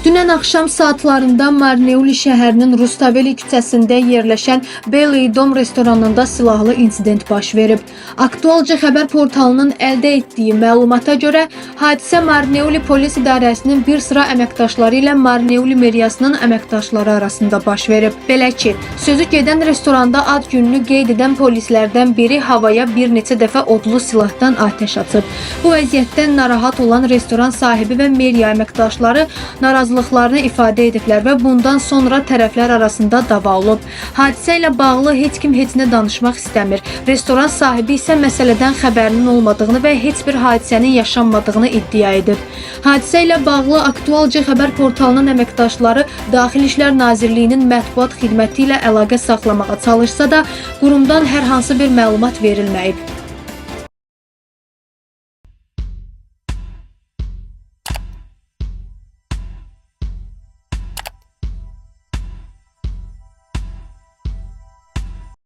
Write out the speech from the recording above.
Dünən axşam saatlarında Marneuli şəhərinin Rustaveli küçəsində yerləşən Belly Dom restoranında silahlı insident baş verib. Aktualca xəbər portalının əldə etdiyi məlumata görə, hadisə Marneuli polis idarəsinin bir sıra əməkdaşları ilə Marneuli meriyasının əməkdaşları arasında baş verib. Belə ki, sözü gedən restoranda ad gününü qeyd edən polislərdən biri havaya bir neçə dəfə odlu silahdan atəş açıb. Bu vəziyyətdən narahat olan restoran sahibi və meriya əməkdaşları narazılıqlarını ifadə ediblər və bundan sonra tərəflər arasında dava olub. Hadisə ilə bağlı heç kim heç nə danışmaq istəmir. Restoran sahibi isə məsələdən xəbərinin olmadığını və heç bir hadisənin yaşanmadığını iddia edib. Hadisə ilə bağlı Aktualca xəbər portalının əməkdaşları Daxili İşlər Nazirliyinin mətbuat xidməti ilə əlaqə saxlamağa çalışsa da, qurumdan hər hansı bir məlumat verilməyib.